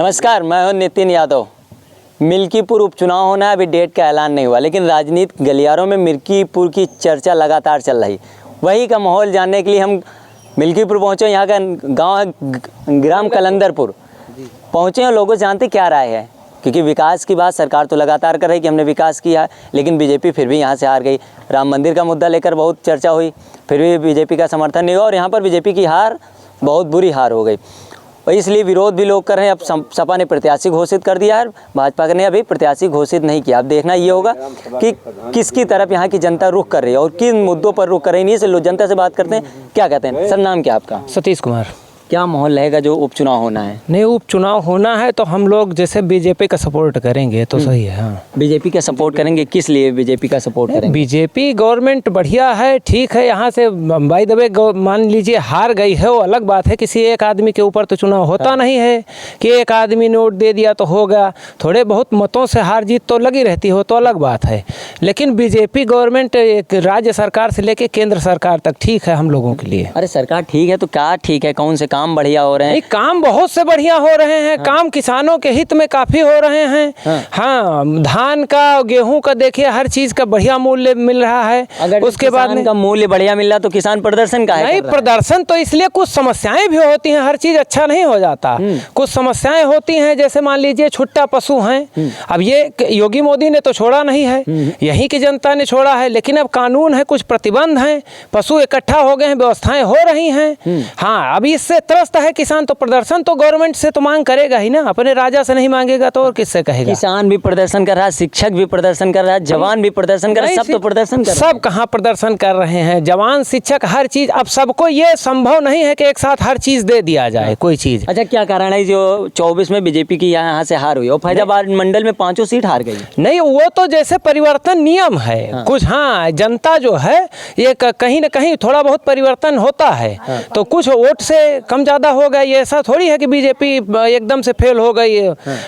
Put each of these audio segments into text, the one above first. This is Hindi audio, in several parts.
नमस्कार, मैं हूं नितिन यादव। मिल्कीपुर उपचुनाव होना है, अभी डेट का ऐलान नहीं हुआ, लेकिन राजनीतिक गलियारों में मिल्कीपुर की चर्चा लगातार चल रही। वही का माहौल जानने के लिए हम मिल्कीपुर पहुंचे। यहाँ का गांव है ग्राम कलंदरपुर। पहुंचे हैं, लोगों जानते क्या राय है, क्योंकि विकास की बात सरकार तो लगातार कर रही है कि हमने विकास किया है, लेकिन बीजेपी फिर भी यहाँ से हार गई। राम मंदिर का मुद्दा लेकर बहुत चर्चा हुई, फिर भी बीजेपी का समर्थन नहीं हुआ और यहाँ पर बीजेपी की हार, बहुत बुरी हार हो गई। और इसलिए विरोध भी लोग कर रहे हैं। अब सपा ने प्रत्याशी घोषित कर दिया है, भाजपा ने अभी प्रत्याशी घोषित नहीं किया। अब देखना ये होगा कि किसकी तरफ यहाँ की जनता रुख कर रही है और किन मुद्दों पर रुख कर रही है। इसे लोग जनता से बात करते हैं, क्या कहते हैं। सर, नाम क्या आपका? सतीश कुमार। क्या माहौल रहेगा जो उपचुनाव होना है? नहीं, उपचुनाव होना है तो हम लोग जैसे बीजेपी का सपोर्ट करेंगे तो सही है। हाँ, बीजेपी का सपोर्ट करेंगे। किस लिए बीजेपी का सपोर्ट करेंगे? बीजेपी गवर्नमेंट बढ़िया है, ठीक है। यहाँ से बाय द वे मान लीजिए हार गई है, वो अलग बात है। किसी एक आदमी के ऊपर तो चुनाव होता नहीं है कि एक आदमी ने वोट दे दिया तो होगा। थोड़े बहुत मतों से हार जीत तो लगी रहती हो, तो अलग बात है। लेकिन बीजेपी गवर्नमेंट एक राज्य सरकार से लेके केंद्र सरकार तक ठीक है हम लोगों के लिए। अरे सरकार ठीक है तो क्या ठीक है? कौन से काम बढ़िया हो रहे हैं? काम बहुत से बढ़िया हो रहे हैं। काम किसानों के हित में काफी हो रहे हैं। हाँ, धान का, गेहूं का देखिए, हर चीज का बढ़िया मूल्य मिल रहा है। अगर उसके बाद का मूल्य बढ़िया मिल रहा तो किसान प्रदर्शन का है? नहीं, प्रदर्शन तो इसलिए कुछ समस्याएं भी होती हैं, हर चीज अच्छा नहीं हो जाता। कुछ समस्याएं होती हैं, जैसे मान लीजिए छुट्टा पशु हैं। अब ये योगी मोदी ने तो छोड़ा नहीं है, यहीं की जनता ने छोड़ा है, लेकिन अब कानून है, कुछ प्रतिबंध हैं, पशु इकट्ठा हो गए हैं, व्यवस्थाएं हो रही हैं। हाँ, अब इससे त्रस्त है किसान, तो प्रदर्शन तो गवर्नमेंट से तो मांग करेगा ही ना। अपने राजा से नहीं मांगेगा तो और किससे कहेगा? किसान भी प्रदर्शन कर रहा है, शिक्षक भी प्रदर्शन कर रहा है, जवान भी प्रदर्शन कर रहा है, सब तो प्रदर्शन कर रहे हैं। सब कहाँ प्रदर्शन कर रहे हैं? जवान, शिक्षक, हर चीज। अब सबको ये संभव नहीं है कि एक साथ हर चीज दे दिया जाए, कोई चीज। अच्छा, क्या कारण है जो 24 में बीजेपी की यहाँ से हार हुई और फैजाबाद मंडल में 5 सीट हार गई? नहीं, वो तो जैसे परिवर्तन नियम है कुछ। हाँ, जनता जो है ये कहीं ना कहीं थोड़ा बहुत परिवर्तन होता है। तो कुछ वोट से कम ज्यादा हो गया, ये ऐसा थोड़ी है कि बीजेपी एकदम से फेल हो गई।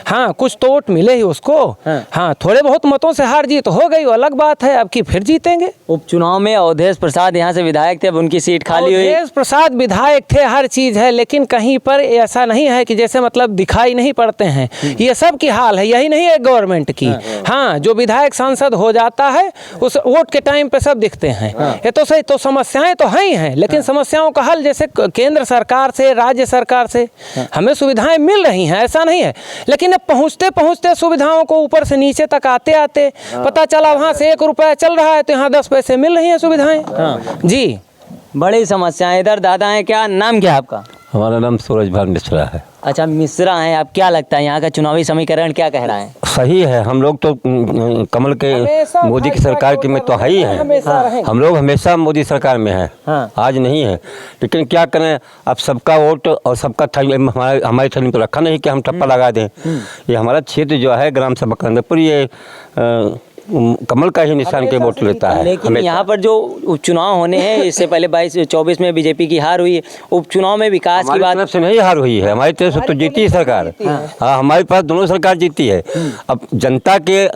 हाँ, कुछ तो वोट मिले ही उसको। हाँ, थोड़े बहुत मतों से हार जीत हो गई, वो अलग बात है। अब की फिर जीतेंगे। उपचुनाव में अवधेश प्रसाद यहाँ से विधायक थे, अब उनकी सीट खाली हुई। अवधेश प्रसाद विधायक थे, हर चीज है, लेकिन कहीं पर ऐसा नहीं है कि जैसे मतलब दिखाई नहीं पड़ते हैं। ये सब की हाल है, यही नहीं है गवर्नमेंट की। हाँ, जो विधायक सांसद हो जाता है उस वोट के टाइम पे सब दिखते हैं। ये तो सही, तो समस्याएं तो हैं ही हैं, लेकिन समस्याओं का हल जैसे केंद्र सरकार से, राज्य सरकार से हमें सुविधाएं मिल रही हैं, ऐसा नहीं है। लेकिन अब पहुंचते पहुंचते सुविधाओं को ऊपर से नीचे तक आते आते पता चला वहां से 1 रुपया चल रहा है तो यहाँ 10 पैसे मिल रही हैं सुविधाएं। जी, बड़ी समस्या। इधर दादा है, क्या नाम क्या है आपका? हमारा नाम सूरजभान मिश्रा है। अच्छा, मिश्रा हैं आप। क्या लगता है यहाँ का चुनावी समीकरण क्या कह रहा है? सही है। हम लोग तो कमल के, मोदी की सरकार के में तो है ही है। हम लोग हमेशा मोदी सरकार में है। आज नहीं है, लेकिन क्या करें, अब सबका वोट और सबका थैली हमारी थैली में तो रखा नहीं कि हम टप्पा लगा दें। ये हमारा क्षेत्र जो है ग्राम सभा कलंदरपुर, ये कमल का ही निशान के वोट लेता है। लेकिन यहाँ पर जो उपचुनाव होने हैं, इससे पहले 24 में बीजेपी की हार हुई है। उपचुनाव में विकास की बात से नहीं हार हुई है, हमारी तरफ से तो जीती है सरकार। हाँ, हमारे पास दोनों सरकार जीती है। अब जनता के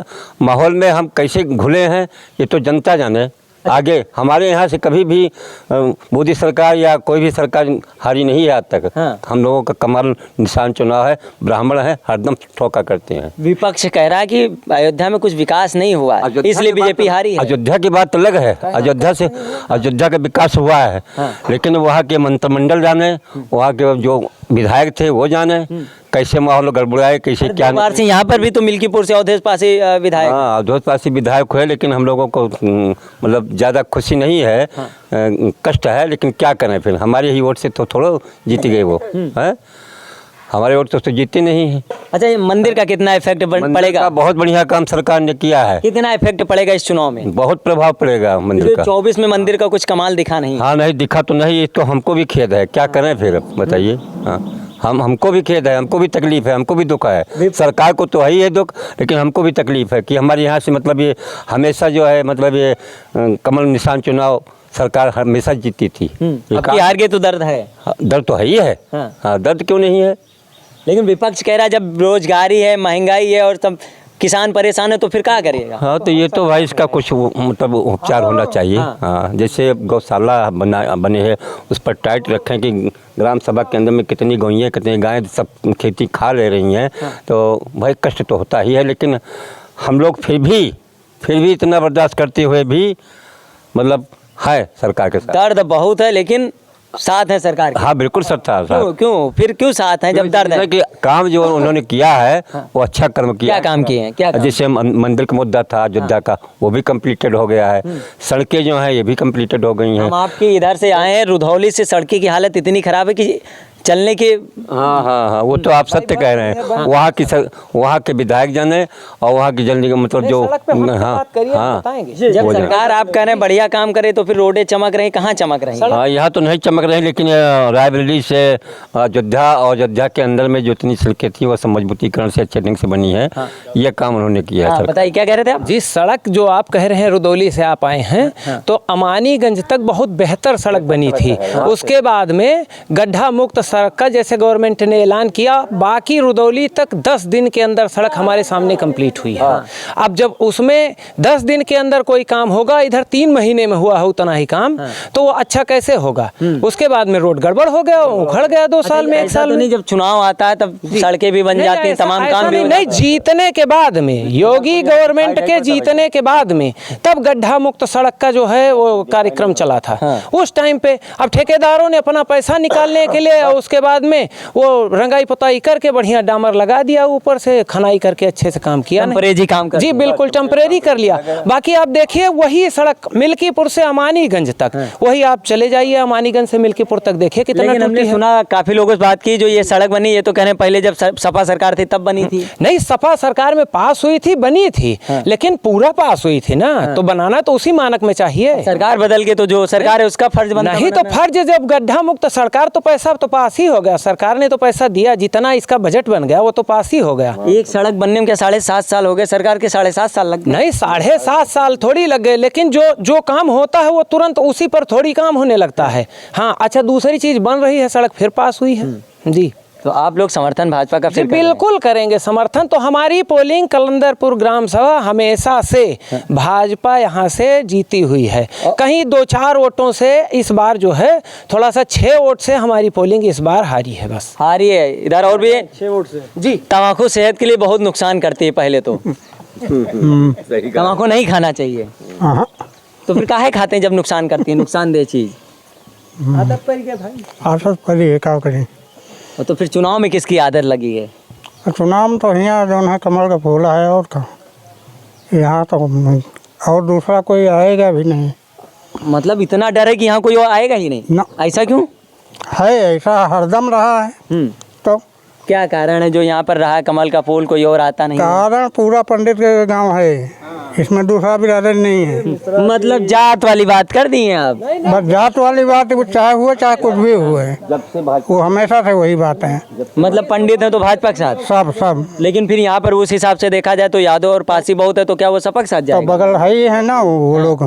माहौल में हम कैसे घुले हैं ये तो जनता जाने। आगे हमारे यहाँ से कभी भी मोदी सरकार या कोई भी सरकार हारी नहीं है आज तक। हम लोगों का कमल निशान चुनाव है, ब्राह्मण है, हरदम ठोका करते हैं। विपक्ष कह रहा है कि अयोध्या में कुछ विकास नहीं हुआ, इसलिए बीजेपी हारी है। अयोध्या की बात अलग है। अयोध्या का विकास हुआ है, लेकिन वहाँ के मंत्रिमंडल जाने, वहाँ के जो विधायक थे वो जाने कैसे माहौल गड़बड़ाए, कैसे क्या। से यहाँ पर भी तो मिल्कीपुर से अवधेश पासी विधायक। हाँ, अवधेश पासी विधायक हुए, लेकिन हम लोगों को मतलब ज़्यादा खुशी नहीं है। कष्ट है, लेकिन क्या करें फिर। हमारे ही वोट से तो थोड़ा जीत गए वो है, हमारे वोट तो जीते नहीं है। अच्छा, ये मंदिर का कितना इफेक्ट पड़ेगा? बहुत बढ़िया काम सरकार ने किया है। कितना इफेक्ट पड़ेगा इस चुनाव में? बहुत प्रभाव पड़ेगा मंदिर का। 24 में मंदिर का कुछ कमाल दिखा नहीं। हाँ, नहीं दिखा तो नहीं, तो हमको भी खेद है। क्या करें फिर, बताइए। हाँ, हमको भी खेद है, हमको भी तकलीफ है, हमको भी दुख है। सरकार को तो है ही है दुख, लेकिन हमको भी तकलीफ है कि हमारे यहाँ से मतलब ये हमेशा जो है मतलब ये कमल निशान चुनाव सरकार हमेशा जीती थी। आपकी हार के तो दर्द है? दर्द तो है ही है। हाँ, दर्द क्यों नहीं है। लेकिन विपक्ष कह रहा है जब रोजगारी है, महंगाई है और सब किसान परेशान है तो फिर क्या करिएगा? हाँ, तो ये तो भाई इसका कुछ मतलब उपचार होना चाहिए। हाँ, जैसे गौशाला बने हैं उस पर टाइट रखें कि ग्राम सभा के अंदर में कितनी गौएँ कितनी गायें सब खेती खा ले रही हैं। तो भाई कष्ट तो होता ही है, लेकिन हम लोग फिर भी इतना बर्दाश्त करते हुए भी मतलब है सरकार के साथ। दर्द बहुत है लेकिन साथ है सरकार के। हाँ बिल्कुल सरकार साथ। क्यों साथ है जब दर्द है? कि काम जो उन्होंने किया है वो अच्छा कर्म किया। क्या काम किए हैं? क्या काम? जैसे मंदिर का मुद्दा था अयोध्या का, वो भी कंप्लीटेड हो गया है। सड़कें जो हैं ये भी कंप्लीटेड हो गई हैं। हम आपके इधर से आए हैं, रुधौली से सड़की की हालत इतनी खराब है कि चलने के। हाँ, वो तो आप सत्य कह रहे हैं। वहाँ के विधायक जन है और वहाँ की जनता का मतलब जो जब सरकार आप कह रहे हैं बढ़िया काम करे तो फिर रोडें चमक रही, कहाँ चमक रही? हाँ, यहाँ तो नहीं चमक रही, लेकिन रायबरेली से अयोध्या और अयोध्या के अंदर में जो इतनी सड़कें थी वो सब मजबूतीकरण से अच्छे ढंग से बनी है। ये काम उन्होंने किया है। बताइए क्या कह रहे थे आप? जी, सड़क जो आप कह रहे हैं रुदौली से आप आए हैं तो अमानीगंज तक बहुत बेहतर सड़क बनी थी। उसके बाद में गड्ढा मुक्त सड़क का जैसे गवर्नमेंट ने ऐलान किया, बाकी रुदौली तक 10 दिन के अंदर सड़क हमारे सामने कंप्लीट हुई है। अब जब उसमें 10 दिन के अंदर कोई काम होगा, इधर 3 महीने में हुआ है उतना ही काम, तो वो अच्छा कैसे होगा? उसके बाद में रोड गड़बड़ हो गया, उखड़ गया 2 साल में, 1 साल में। नहीं, जब चुनाव आता है तब सड़कें भी बन जाती हैं, तमाम काम भी नहीं, जीतने के बाद में, योगी गवर्नमेंट के जीतने के बाद में तब गड्ढा मुक्त सड़क का जो है वो कार्यक्रम चला था। उस टाइम पे अब ठेकेदारों ने अपना पैसा निकालने के लिए उसके बाद में वो रंगाई पुताई करके बढ़िया डामर लगा दिया, ऊपर से खनाई करके अच्छे से काम किया। टेम्परेरी काम कर, जी बिल्कुल टेम्परेरी कर लिया। बाकी आप देखिए वही सड़क मिल्कीपुर से अमानीगंज तक, वही आप चले जाइए अमानीगंज से मिल्कीपुर तक, देखिए कितना। हमने सुना काफी लोगों से बात की, जो ये सड़क बनी ये तो कह रहे हैं पहले जब सपा सरकार थी तब बनी थी। नहीं, सपा सरकार में पास हुई थी, बनी थी, लेकिन पूरा पास हुई थी ना, तो बनाना तो उसी मानक में चाहिए। सरकार बदल के तो जो सरकार है उसका फर्ज बनता नहीं, तो फर्ज जब गड्ढा मुक्त सरकार तो पैसा तो पास ही हो गया, सरकार ने तो पैसा दिया, जितना इसका बजट बन गया वो तो पास ही हो गया। एक सड़क बनने में क्या 7.5 साल हो गए? सरकार के 7.5 साल लग गए? नहीं, 7.5 साल थोड़ी लग गए, लेकिन जो काम होता है वो तुरंत उसी पर थोड़ी काम होने लगता है। हाँ, अच्छा, दूसरी चीज बन रही है, सड़क फिर पास हुई है। जी, तो आप लोग समर्थन भाजपा का फिर बिल्कुल करेंगे समर्थन। तो हमारी पोलिंग कलंदरपुर ग्राम सभा हमेशा से भाजपा यहाँ से जीती हुई है। कहीं 2-4 वोटों से इस बार जो है थोड़ा सा 6 वोट से हमारी पोलिंग इस बार हारी है, बस हारी है। इधर और भी 6 वोट से। जी, तम्बाकू सेहत के लिए बहुत नुकसान करती है पहले तो। तम्बाकू नहीं खाना चाहिए, तो फिर काहे खाते हैं जब नुकसान करती है, नुकसानदेह चीज? आदत पर ही है, क्या करें। तो फिर चुनाव में किसकी आदत लगी है? चुनाव तो यहाँ जो है कमल का फूल है, और का यहाँ तो और दूसरा कोई आएगा भी नहीं। मतलब इतना डर है कि यहाँ कोई और आएगा ही नहीं ना। ऐसा क्यों है? ऐसा हरदम रहा है। तो क्या कारण है जो यहाँ पर रहा है कमल का फूल, कोई और आता नहीं? कारण पूरा पंडित के गांव है, इसमें दूसरा बिरादर नहीं है। मतलब जात वाली बात कर दी है आप? बस जात वाली बात, चाहे हुए चाहे कुछ भी हुए, वो हमेशा से वही बात है। मतलब पंडित है तो भाजपा के साथ सब। लेकिन फिर यहाँ पर उस हिसाब से देखा जाए तो यादव और पासी बहुत है, तो क्या वो सपा के साथ तो जाएगा? बगल है ही है ना वो लोग,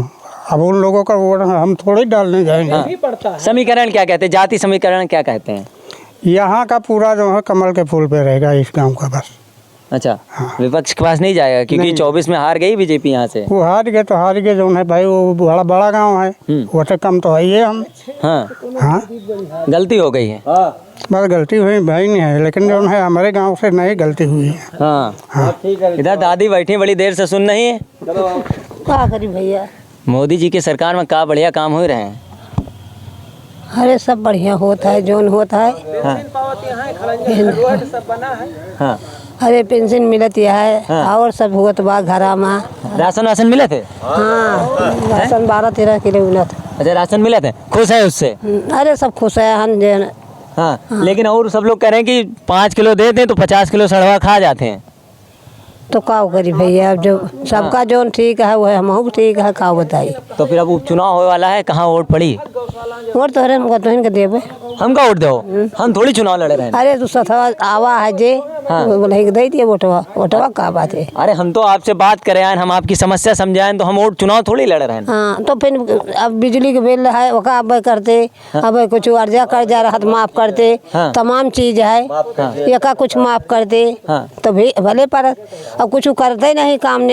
अब उन लोगों का वोट हम थोड़ी डालने जाएंगे। समीकरण क्या कहते हैं, जाति समीकरण क्या कहते हैं? यहाँ का पूरा जो है कमल के फूल पे रहेगा इस गांव का, बस। अच्छा, विपक्ष के पास नहीं जाएगा क्योंकि 24 में हार गई बीजेपी यहाँ से। वो हार गए तो हार गए, जो है भाई वो बड़ा गांव है, वो तो कम तो है ही है हम। हाँ, गलती हो गई है। बस गलती हुई भाई नहीं है, लेकिन जो है हमारे गांव से नहीं गलती हुई है। हाँ, इधर दादी बैठी बड़ी देर से सुन रही है। क्या करी भैया, मोदी जी की सरकार में का बढ़िया काम हो रहे हैं? अरे सब बढ़िया होता है, जोन होता है। हाँ, अरे पेंशन मिलत है, और सब हुआ बा घरा में। राशन मिले थे? हाँ, राशन 12-13 किलो मिलत। अच्छा, राशन मिले थे, खुश है उससे? अरे सब खुश है हम जो। हाँ, लेकिन और सब लोग कह रहे हैं कि 5 किलो दे दें तो 50 किलो सड़वा खा जाते हैं। तो का करी भैया, अब जो सबका जोन ठीक है वो हमहू ठीक है, का बताई। तो फिर अब उपचुनाव होने वाला है, कहाँ वोट पड़ी? वोट तो तुहिन के देवे। हमका वोट दो, हम थोड़ी चुनाव लड़े रहे हैं। अरे तू सथवा आवा है जे बोले कि दे दिए वोटवा, वोटवा का बात है। अरे हम तो आपसे बात करे आए, हम आपकी समस्या समझाएं, तो हम वोट चुनाव थोड़ी लड़ रहे हैं। हाँ तो फिर अब बिजली के बिल है वका अब करते, अब कुछ अर्जा कर जा रहा तो माफ करते, तमाम चीज है यका कुछ माफ करते तो भी भले पर अब कुछ करते नहीं, काम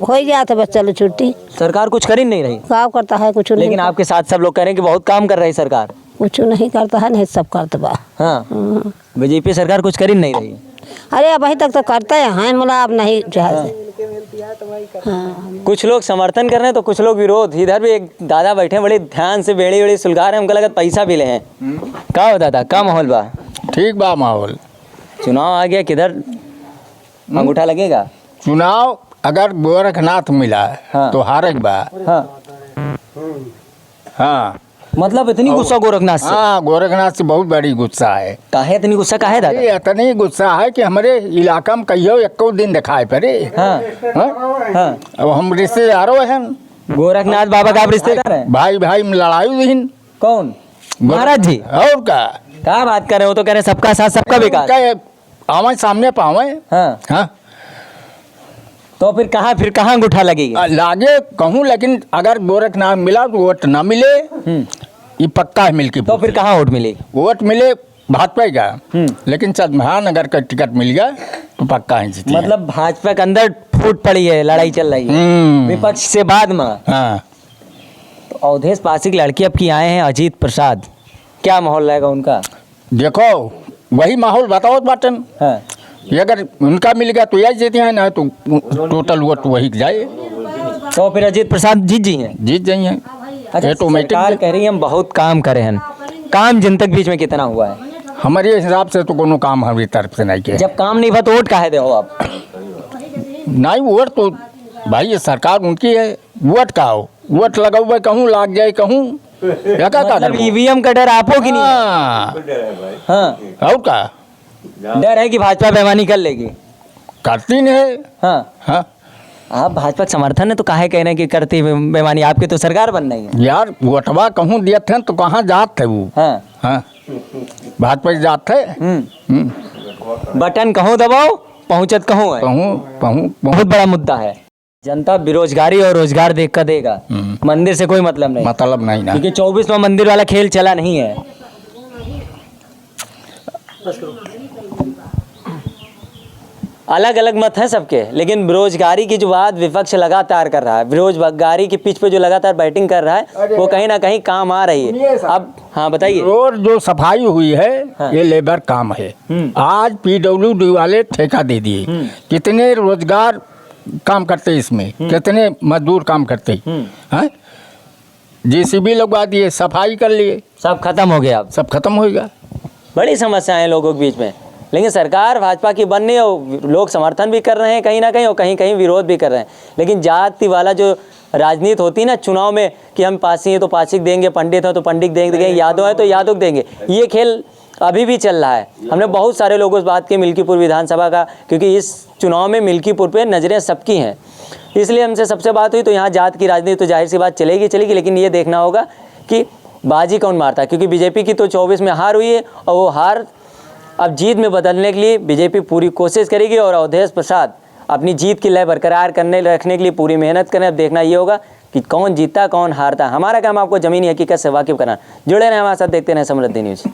हो जाते बस चलो छुट्टी। सरकार कुछ कर ही नहीं रही, काम करता है कुछ नहीं, लेकिन आपके साथ सब लोग कह रहे हैं कि बहुत काम कर रही सरकार। कुछ नहीं करता है, नहीं सब करता बा। हाँ, बीजेपी सरकार कुछ कर ही नहीं रही। अरे अब अभी तक तो करते हैं मतलब अब नहीं चाहते। कुछ लोग समर्थन कर रहे हैं तो कुछ लोग विरोध। इधर भी एक दादा बैठे हैं, बड़े ध्यान से बेड़ी वेड़ी सुलगा रहे हैं, हमको लगा पैसा भी ले हैं। का हो दादा, का माहौल बा? ठीक बा माहौल। चुनाव आ गया, किधर अंगूठा लगेगा? चुनाव अगर गोरखनाथ मिला तो हारक बा। हाँ मतलब इतनी गुस्सा गोरखनाथ से? हाँ, गोरखनाथ से बहुत बड़ी गुस्सा है। काहे इतनी गुस्सा काहे दादा? ये इतनी गुस्सा है कि हमारे इलाका में कहियो एको दिन दिखाई पड़े। हाँ हाँ, अब हम रिश्तेदारों हैं, गोरखनाथ बाबा का आप रिश्तेदार हैं? भाई भाई में लड़ाई दिन। कौन? महाराज जी? और क्या बात कर रहे हो? तो कह रहे हैं सबका साथ सबका विकास। आवे सामने पावे। हाँ हाँ, तो फिर कहाँ अंगूठा लगेगी? लागे कहूँ, लेकिन अगर गोरखनाथ मिला तो वोट ना मिले, ये पक्का है मिलके। तो फिर कहाँ वोट मिलेगी? वोट मिले भाजपा का, लेकिन चंद्रभान अगर का टिकट मिल गया तो पक्का है जीती। मतलब भाजपा के अंदर फूट पड़ी है, लड़ाई चल रही है विपक्ष से बाद में। हाँ, तो अवधेश पासी की लड़की अब की आए हैं अजीत प्रसाद, क्या माहौल रहेगा उनका? देखो वही माहौल बताओ बाटन। हाँ। ये अगर उनका मिल गया तो यही जीते हैं, ना तो टोटल वोट वही जाए। तो फिर अजीत प्रसाद जीत जी हैं? जीत जाइए। अच्छा, सरकार कह रही है हम बहुत काम करे हैं, काम जनता के बीच में कितना हुआ है? हमारे हिसाब से तो कोनो काम हमारी तरफ से नहीं किया। जब काम नहीं हुआ तो वोट काहे दे हो आप? नहीं, वोट तो भाई ये सरकार उनकी है, वोट का हो, वोट लगा हुआ कहूँ लाग जाए कहूँ, मतलब ईवीएम का डर आपको कि नहीं? हाँ, और का डर है कि भाजपा बेईमानी कर लेगी? करती नहीं है। हाँ हाँ, आप भाजपा के समर्थन है तो काहे कहने की करती बेईमानी? आपके तो सरकार बन रही है यार, वोटवा कहूँ दिए थे तो कहाँ जात थे वो? हाँ, हाँ, भाजपा जात थे। बटन कहूँ दबाओ, पहुँचत कहूँ है। कहूँ बहुत बड़ा मुद्दा है। जनता बेरोजगारी और रोजगार देख कर देगा, मंदिर से कोई मतलब नहीं। मतलब नहीं ना, क्योंकि 24वां मंदिर वाला खेल चला नहीं है। अलग अलग मत हैं सबके, लेकिन बेरोजगारी की जो बात विपक्ष लगातार कर रहा है, बेरोजगारी की पिच पे जो लगातार बैटिंग कर रहा है, वो कहीं ना कहीं काम आ रही है। अब हाँ बताइए। रोड जो सफाई हुई है ये लेबर काम है। आज पीडब्ल्यूडी वाले ठेका दे दिए, कितने रोजगार काम करते इसमें, कितने मजदूर काम करते हैं। जेसीबी लगवा दिए, सफाई कर लिए, सब खत्म हो गया, अब सब खत्म हो गया। बड़ी समस्याएं हैं लोगों के बीच में, लेकिन सरकार भाजपा की बन रही है और लोग समर्थन भी कर रहे हैं कहीं ना कहीं, और कहीं कहीं विरोध भी कर रहे हैं। लेकिन जाति वाला जो राजनीति होती है ना चुनाव में, कि हम पासी हैं तो पासी देंगे, पंडित हैं तो पंडित देंगे, यादव है तो यादव देंगे, ये खेल अभी भी चल रहा है। हमने बहुत सारे लोगों से बात की मिल्कीपुर विधानसभा का, क्योंकि इस चुनाव में मिल्कीपुर पे नज़रें सबकी हैं, इसलिए हमसे सबसे बात हुई। तो यहाँ जात की राजनीति तो जाहिर सी बात चलेगी, लेकिन ये देखना होगा कि बाजी कौन मारता है, क्योंकि बीजेपी की तो 24 में हार हुई है, और वो हार अब जीत में बदलने के लिए बीजेपी पूरी कोशिश करेगी, और अवधेश प्रसाद अपनी जीत की लय बरकरार रखने के लिए पूरी मेहनत करें। अब देखना ये होगा कि कौन जीतता कौन हारता। हमारा काम आपको ज़मीनी हकीकत से वाकिफ़ कराना। जुड़े रहें हमारे साथ, देखते रहें समृद्धि न्यूज़।